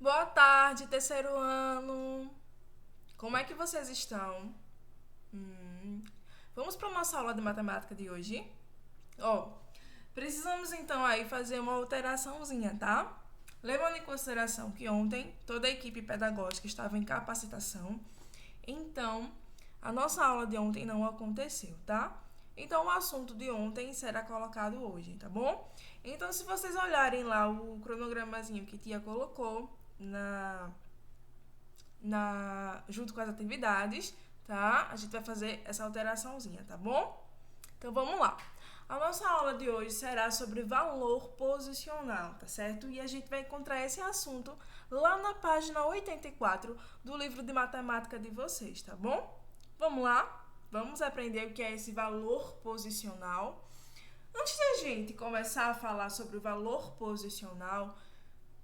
Boa tarde, terceiro ano. Como é que vocês estão? Vamos para nossa aula de matemática de hoje? Ó, precisamos então aí fazer uma alteraçãozinha, tá? Levando em consideração que ontem toda a equipe pedagógica estava em capacitação, então a nossa aula de ontem não aconteceu, tá? Então o assunto de ontem será colocado hoje, tá bom? Então se vocês olharem lá o cronogramazinho que tia colocou junto com as atividades, tá? A gente vai fazer essa alteraçãozinha, tá bom? Então vamos lá. A nossa aula de hoje será sobre valor posicional, tá certo? E a gente vai encontrar esse assunto lá na página 84 do livro de matemática de vocês, tá bom? Vamos lá? Vamos aprender o que é esse valor posicional. Antes da gente começar a falar sobre o valor posicional,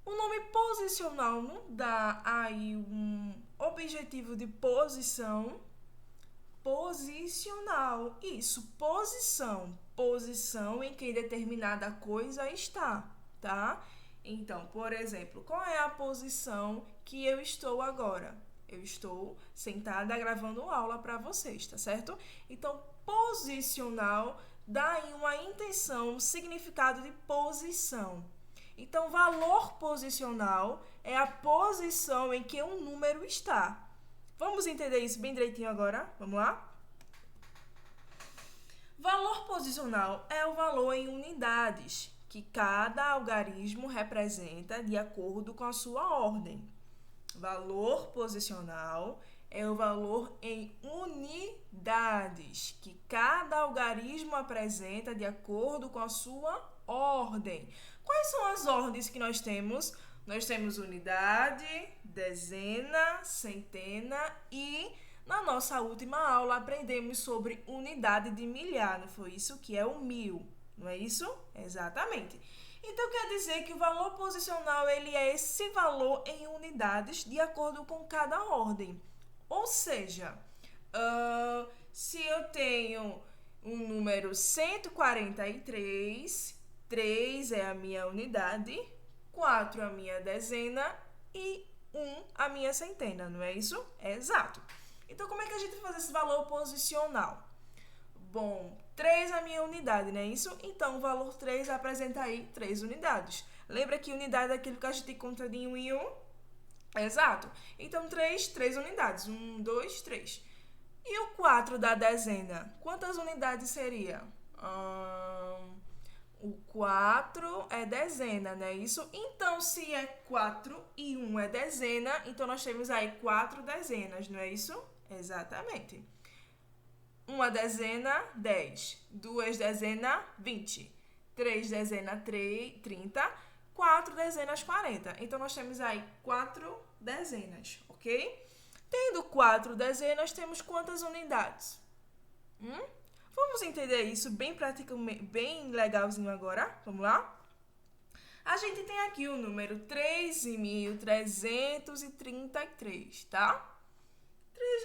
o nome posicional não dá aí um objetivo de posição posicional. Isso, posição. Posição em que determinada coisa está, tá? Então, por exemplo, qual é a posição que eu estou agora? Eu estou sentada gravando aula para vocês, tá certo? Então, posicional dá aí uma intenção, um significado de posição. Então, valor posicional é a posição em que um número está. Vamos entender isso bem direitinho agora? Vamos lá? Valor posicional é o valor em unidades que cada algarismo representa de acordo com a sua ordem. Valor posicional é o valor em unidades que cada algarismo apresenta de acordo com a sua ordem. Quais são as ordens que nós temos? Nós temos unidade, dezena, centena e na nossa última aula aprendemos sobre unidade de milhar, não foi isso? Que é o 1000, não é isso? Exatamente. Então quer dizer que o valor posicional ele é esse valor em unidades de acordo com cada ordem. Ou seja, se eu tenho um número 143, 3 é a minha unidade, 4 a minha dezena e 1 a minha centena, não é isso? É exato. Então, como é que a gente faz esse valor posicional? Bom, 3 a minha unidade, não é isso? Então, o valor 3 apresenta aí 3 unidades. Lembra que unidade é aquilo que a gente conta de 1 em 1? Exato. Então, 3 unidades. 1, 2, 3. E o 4 da dezena? Quantas unidades seria? O 4 é dezena, não é isso? Então, se é 4 e 1 é dezena, então nós temos aí 4 dezenas, não é isso? Exatamente. Uma dezena, 10. Duas dezenas, 20. Três dezenas, 30. Quatro dezenas, 40. Então, nós temos aí 4 dezenas, ok? Tendo 4 dezenas, temos quantas unidades? Vamos entender isso bem bem legalzinho agora? Vamos lá? A gente tem aqui o número 3.333, tá?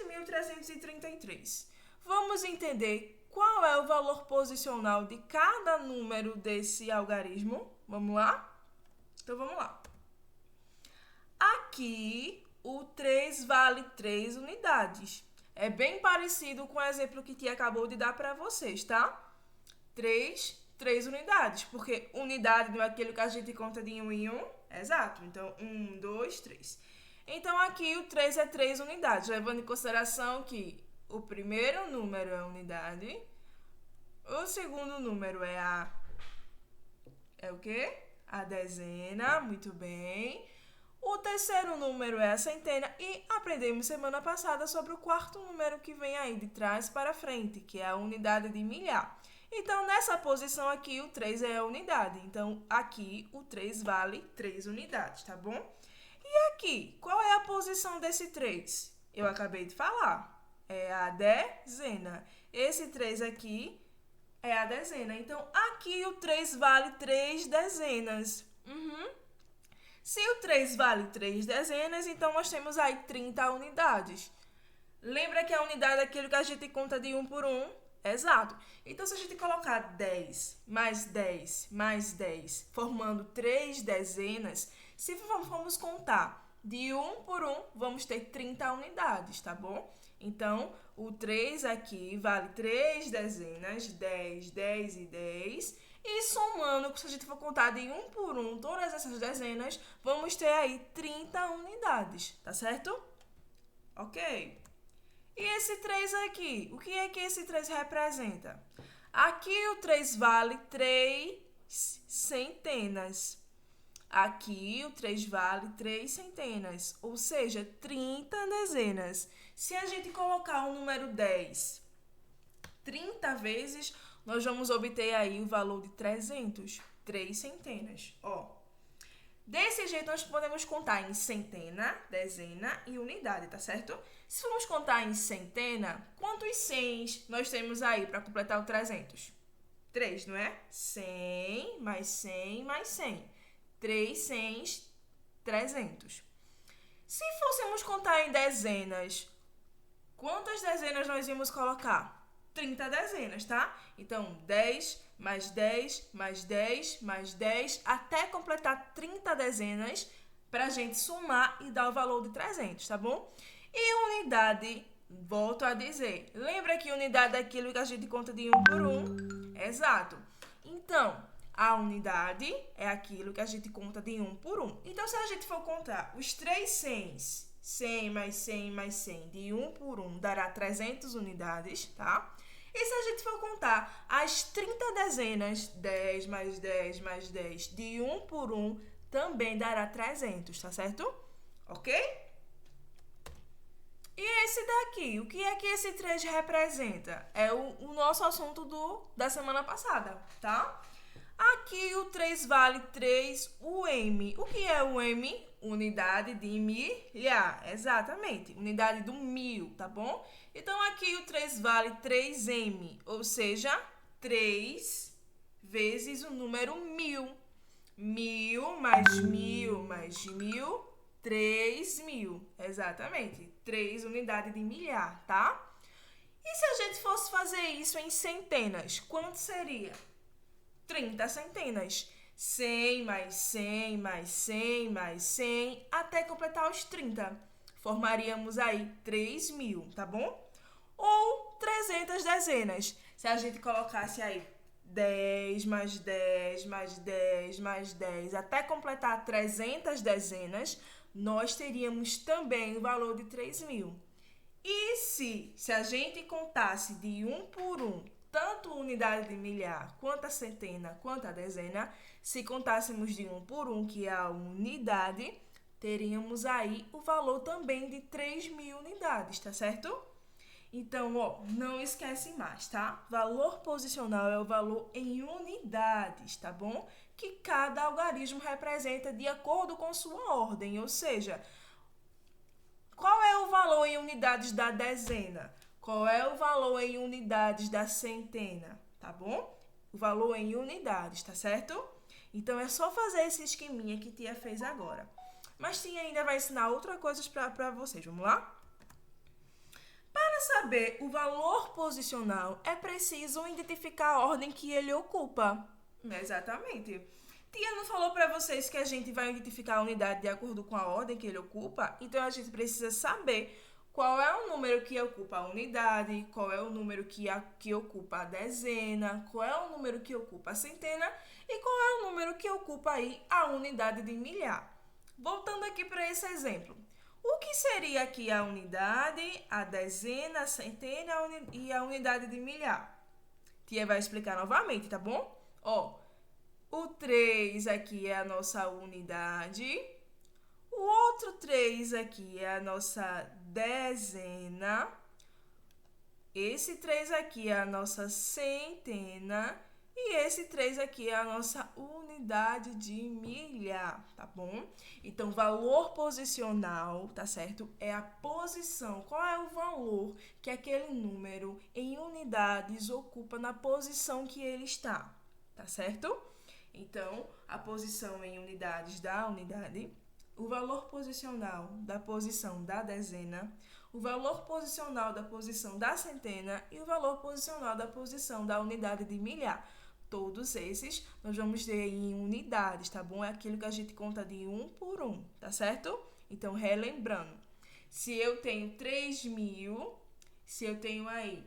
3.333. Vamos entender qual é o valor posicional de cada número desse algarismo? Vamos lá? Então, vamos lá. Aqui, o 3 vale 3 unidades. É bem parecido com o exemplo que tia acabou de dar para vocês, tá? 3 unidades, porque unidade não é aquilo que a gente conta de 1 em 1. Exato. Então, 1, 2, 3. Então, aqui o 3 é 3 unidades, levando em consideração que o primeiro número é a unidade, o segundo número é o quê? A dezena, muito bem. O terceiro número é a centena e aprendemos semana passada sobre o quarto número que vem aí de trás para frente, que é a unidade de milhar. Então, nessa posição aqui, o 3 é a unidade. Então, aqui, o 3 vale 3 unidades, tá bom? E aqui, qual é a posição desse 3? Eu acabei de falar. É a dezena. Esse 3 aqui é a dezena. Então, aqui o 3 vale 3 dezenas. Se o 3 vale 3 dezenas, então nós temos aí 30 unidades. Lembra que a unidade é aquilo que a gente conta de 1 por 1? Exato. Então, se a gente colocar 10 mais 10 mais 10, formando 3 dezenas, se formos contar De 1 por 1, vamos ter 30 unidades, tá bom? Então, o 3 aqui vale 3 dezenas, 10, 10 e 10. E somando, se a gente for contar de 1 por 1 todas essas dezenas, vamos ter aí 30 unidades, tá certo? Ok. E esse 3 aqui? O que é que esse 3 representa? Aqui o 3 vale 3 centenas. Aqui o 3 vale 3 centenas, ou seja, 30 dezenas. Se a gente colocar o número 10 30 vezes, nós vamos obter aí o valor de 300, 3 centenas. Ó, desse jeito, nós podemos contar em centena, dezena e unidade, tá certo? Se formos contar em centena, quantos 100 nós temos aí para completar o 300? 3, não é? 100 mais 100 mais 100. 3 100, 300. Se fôssemos contar em dezenas, quantas dezenas nós íamos colocar? 30 dezenas, tá? Então, 10 mais 10 mais 10 mais 10, até completar 30 dezenas para a gente somar e dar o valor de 300, tá bom? E unidade, volto a dizer, lembra que unidade é aquilo que a gente conta de 1 por 1? Exato. Então, a unidade é aquilo que a gente conta de 1 por 1. Então, se a gente for contar os 3 cens, 100 mais 100 mais 100, de 1 por 1, dará 300 unidades, tá? E se a gente for contar as 30 dezenas, 10 mais 10 mais 10, de 1 por 1, também dará 300, tá certo? Ok? E esse daqui, o que é que esse 3 representa? É o nosso assunto da semana passada, tá? Aqui o 3 vale 3 UM. O que é UM? Unidade de milhar. Exatamente, unidade do mil, tá bom? Então, aqui o 3 vale 3M, ou seja, 3 vezes o número 1000. 1000 mais 1000 mais 1000, 3.000. Exatamente, 3 unidades de milhar, tá? E se a gente fosse fazer isso em centenas, quanto seria? 30 centenas. 100 mais 100 mais 100 mais 100, até completar os 30. Formaríamos aí 3.000, tá bom? Ou 300 dezenas. Se a gente colocasse aí 10 mais 10 mais 10 mais 10, até completar 300 dezenas, nós teríamos também o valor de 3.000. E se a gente contasse de 1 por 1, tanto a unidade de milhar, quanto a centena, quanto a dezena, se contássemos de 1 por 1, que é a unidade, teríamos aí o valor também de 3.000 unidades, tá certo? Então, ó, não esquece mais, tá? Valor posicional é o valor em unidades, tá bom? Que cada algarismo representa de acordo com sua ordem, ou seja, qual é o valor em unidades da dezena? Qual é o valor em unidades da centena, tá bom? O valor em unidades, tá certo? Então, é só fazer esse esqueminha que tia fez agora. Mas tia ainda vai ensinar outras coisas para vocês, vamos lá? Para saber o valor posicional, é preciso identificar a ordem que ele ocupa. Exatamente. Tia não falou para vocês que a gente vai identificar a unidade de acordo com a ordem que ele ocupa? Então, a gente precisa saber qual é o número que ocupa a unidade, qual é o número que ocupa a dezena, qual é o número que ocupa a centena e qual é o número que ocupa aí a unidade de milhar. Voltando aqui para esse exemplo. O que seria aqui a unidade, a dezena, a centena e a unidade de milhar? Tia vai explicar novamente, tá bom? Ó, o 3 aqui é a nossa unidade. O outro 3 aqui é a nossa dezena. Esse 3 aqui é a nossa centena. E esse 3 aqui é a nossa unidade de milhar, tá bom? Então, valor posicional, tá certo? É a posição. Qual é o valor que aquele número em unidades ocupa na posição que ele está, tá certo? Então, a posição em unidades da unidade, o valor posicional da posição da dezena, o valor posicional da posição da centena e o valor posicional da posição da unidade de milhar. Todos esses nós vamos ter em unidades, tá bom? É aquilo que a gente conta de 1 por 1, tá certo? Então, relembrando, se eu tenho 3.000, se eu tenho aí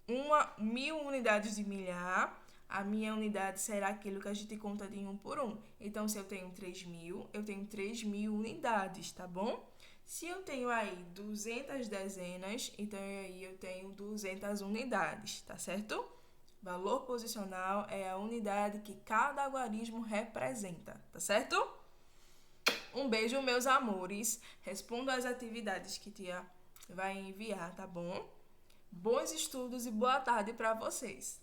1.000 unidades de milhar, a minha unidade será aquilo que a gente conta de 1 por 1. Então, se eu tenho 3.000, eu tenho 3.000 unidades, tá bom? Se eu tenho aí 200 dezenas, então aí eu tenho 200 unidades, tá certo? Valor posicional é a unidade que cada algarismo representa, tá certo? Um beijo, meus amores. Respondo às atividades que tia vai enviar, tá bom? Bons estudos e boa tarde para vocês.